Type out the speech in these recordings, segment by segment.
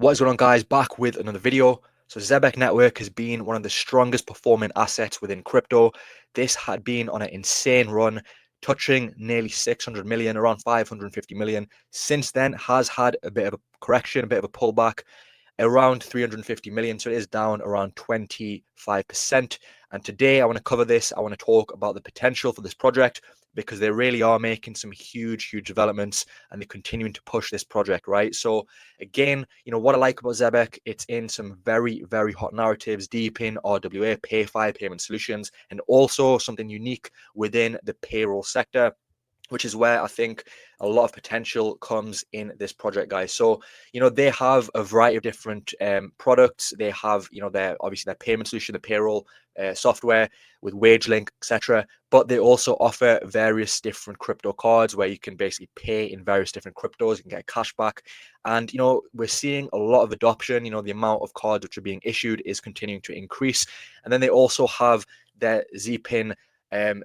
What is going on, guys? Back with another video. So Zebec Network has been one of the strongest performing assets within crypto. This had been on an insane run, touching nearly 600 million, around 550 million. Since then, has had a bit of a correction, a bit of a pullback, around 350 million. So it is down around 25%. And today I want to cover this. I want to talk about the potential for this project because they really are making some huge developments and they're continuing to push this project, right? So again, what I like about Zebec, it's in some very hot narratives, DePIN, RWA, PayFi, payment solutions, and also something unique within the payroll sector, which is where I think a lot of potential comes in this project, guys. So, they have a variety of different products. They have, their obviously their payment solution, the payroll software with WageLink, etc. But they also offer various different crypto cards where you can basically pay in various different cryptos. You can get cash back. And, we're seeing a lot of adoption. The amount of cards which are being issued is continuing to increase. And then they also have their Zbcn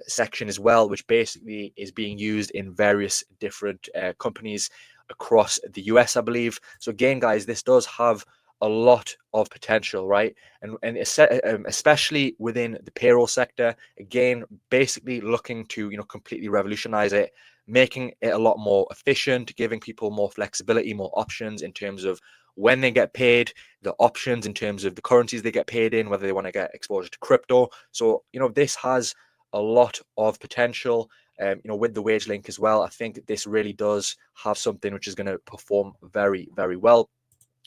section as well, which basically is being used in various different companies across the US, I believe. So again, guys, this does have a lot of potential, right? And especially within the payroll sector, again, basically looking to completely revolutionize it, making it a lot more efficient, giving people more flexibility, more options in terms of when they get paid, the options in terms of the currencies they get paid in, whether they want to get exposure to crypto. So this has a lot of potential. With the wage link as well, I think this really does have something which is going to perform very well.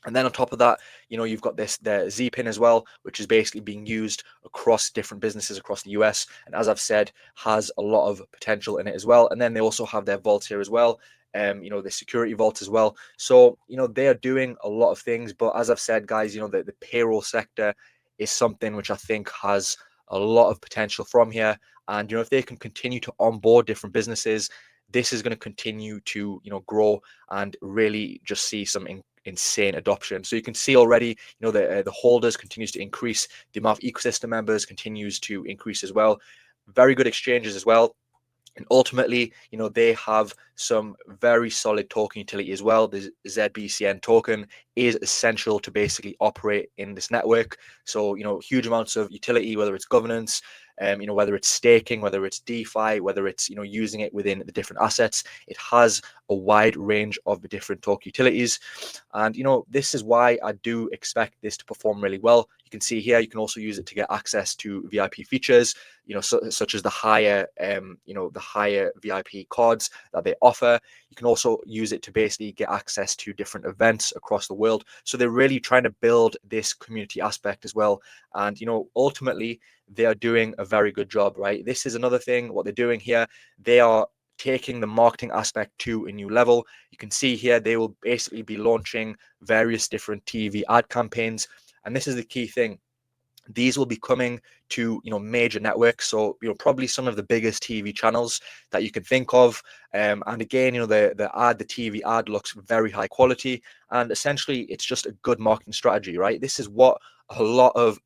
And then on top of that, you've got the Zpin as well, which is basically being used across different businesses across the US. And as I've said, has a lot of potential in it as well. And then they also have their vaults here as well. The security vault as well. So, they are doing a lot of things. But as I've said, guys, the payroll sector is something which I think has a lot of potential from here. And, if they can continue to onboard different businesses, this is going to continue to, grow and really just see some insane adoption. So you can see already, the holders continues to increase, the amount of ecosystem members continues to increase as well. Very good exchanges as well. And ultimately, they have some very solid token utility as well. The Zbcn token is essential to basically operate in this network. So, huge amounts of utility, whether it's governance, whether it's staking, whether it's DeFi, whether it's, using it within the different assets. It has a wide range of the different token utilities. And, this is why I do expect this to perform really well. You can see here, you can also use it to get access to VIP features, such as the higher, the higher VIP cards that they offer. You can also use it to basically get access to different events across the world. So they're really trying to build this community aspect as well. And, ultimately, they are doing a very good job, right? This is another thing, what they're doing here. They are taking the marketing aspect to a new level. You can see here, they will basically be launching various different TV ad campaigns. And this is the key thing. These will be coming to major networks, so probably some of the biggest TV channels that you can think of. And again, the TV ad looks very high quality, and essentially it's just a good marketing strategy, right? This is what a lot of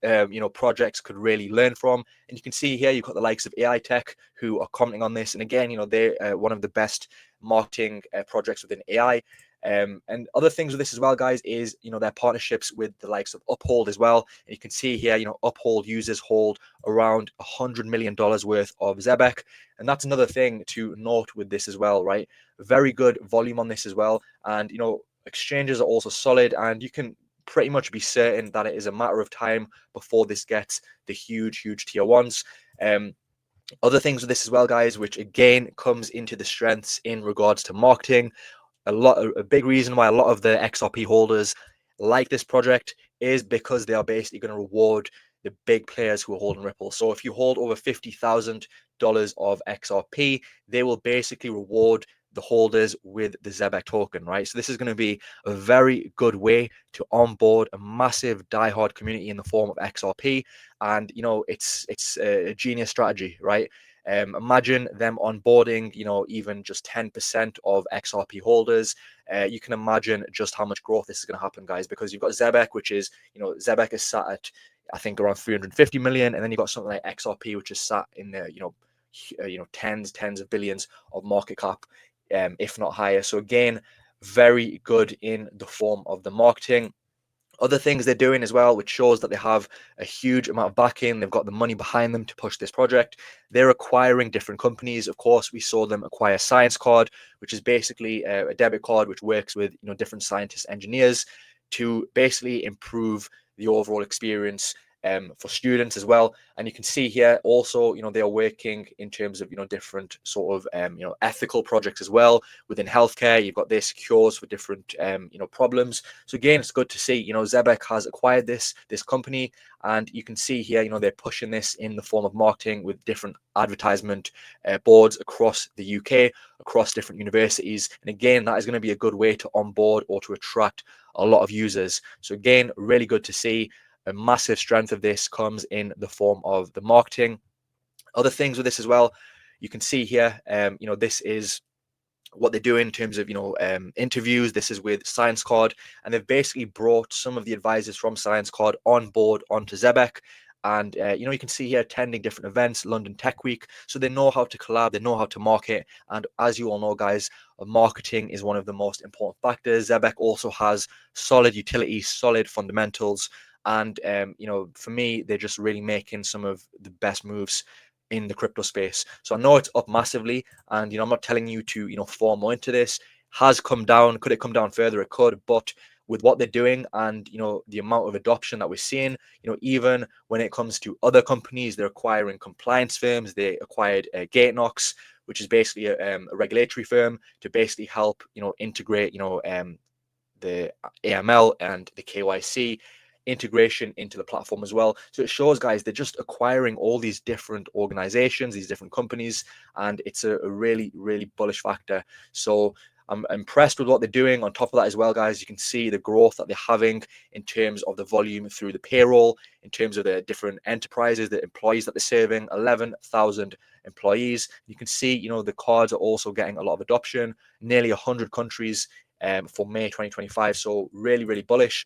projects could really learn from. And you can see here you've got the likes of AI Tech who are commenting on this, and again, they're one of the best marketing projects within AI. And other things with this as well, guys, is their partnerships with the likes of Uphold as well. And you can see here, Uphold users hold around $100 million worth of Zebec, and that's another thing to note with this as well, right? Very good volume on this as well, and exchanges are also solid, and you can pretty much be certain that it is a matter of time before this gets the huge tier ones. Other things with this as well, guys, which again comes into the strengths in regards to marketing. A big reason why a lot of the XRP holders like this project is because they are basically going to reward the big players who are holding Ripple. So if you hold over $50,000 of XRP, they will basically reward the holders with the Zebec token, right? So this is going to be a very good way to onboard a massive diehard community in the form of XRP, and it's a genius strategy, right? Imagine them onboarding, even just 10% of XRP holders. You can imagine just how much growth this is going to happen, guys, because you've got Zebec, which is, Zebec is sat at, I think, around 350 million, and then you've got something like XRP, which is sat in the, tens of billions of market cap, if not higher. So again, very good in the form of the marketing. Other things they're doing as well, which shows that they have a huge amount of backing, they've got the money behind them to push this project. They're acquiring different companies. Of course, we saw them acquire Science Card, which is basically a debit card which works with different scientists, engineers to basically improve the overall experience for students as well. And you can see here also, they are working in terms of different sort of ethical projects as well within healthcare. You've got this cures for different problems. So again, it's good to see Zebec has acquired this company, and you can see here they're pushing this in the form of marketing with different advertisement boards across the UK, across different universities. And again, that is going to be a good way to onboard or to attract a lot of users. So again, really good to see. A massive strength of this comes in the form of the marketing. Other things with this as well, you can see here, this is what they do in terms of interviews. This is with Science Card, and they've basically brought some of the advisors from Science Card on board onto Zebec. And you can see here attending different events, London Tech Week. So they know how to collab, they know how to market. And as you all know, guys, marketing is one of the most important factors. Zebec also has solid utility, solid fundamentals. And for me, they're just really making some of the best moves in the crypto space. So I know it's up massively, and I'm not telling you to fall more into this. Has come down. Could it come down further? It could, but with what they're doing and the amount of adoption that we're seeing, even when it comes to other companies, they're acquiring compliance firms. They acquired GateKnox, which is basically a regulatory firm to basically help integrate the AML and the KYC integration into the platform as well. So it shows, guys, they're just acquiring all these different organizations, these different companies, and it's a really, really bullish factor. So I'm impressed with what they're doing. On top of that as well, guys, you can see the growth that they're having in terms of the volume through the payroll, in terms of the different enterprises, the employees that they're serving, 11,000 employees. You can see, the cards are also getting a lot of adoption, nearly 100 countries for May 2025. So really, really bullish.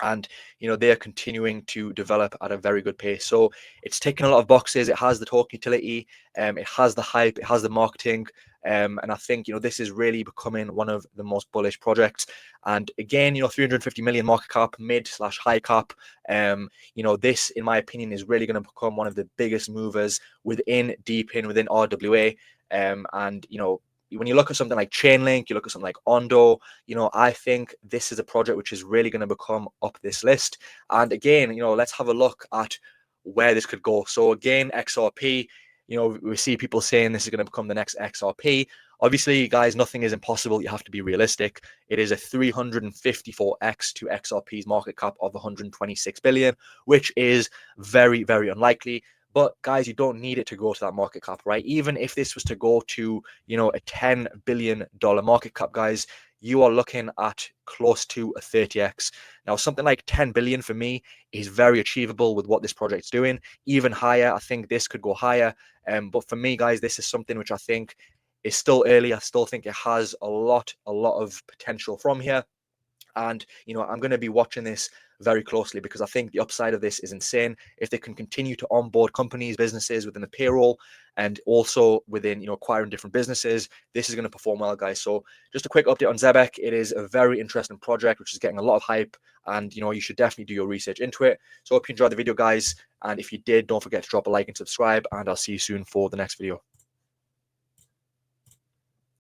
And they are continuing to develop at a very good pace. So it's ticking a lot of boxes. It has the talk utility, it has the hype, it has the marketing, and I think this is really becoming one of the most bullish projects. And again, 350 million market cap, mid/high cap. This, in my opinion, is really going to become one of the biggest movers within DePIN, within RWA. And when you look at something like Chainlink, you look at something like Ondo, I think this is a project which is really going to become up this list. And again, let's have a look at where this could go. So again, XRP, we see people saying this is going to become the next XRP. Obviously, guys, nothing is impossible. You have to be realistic. It is a 354x to XRP's market cap of 126 billion, which is very, very unlikely. But guys, you don't need it to go to that market cap, right? Even if this was to go to, a $10 billion market cap, guys, you are looking at close to a 30x. Now, something like 10 billion for me is very achievable with what this project's doing. Even higher, I think this could go higher. But for me, guys, this is something which I think is still early. I still think it has a lot of potential from here. And I'm going to be watching this very closely because I think the upside of this is insane. If they can continue to onboard companies, businesses within the payroll, and also within acquiring different businesses, this is going to perform well, guys. So just a quick update on Zebec. It is a very interesting project which is getting a lot of hype, and you should definitely do your research into it. So hope you enjoyed the video, guys, and if you did, don't forget to drop a like and subscribe, and I'll see you soon for the next video.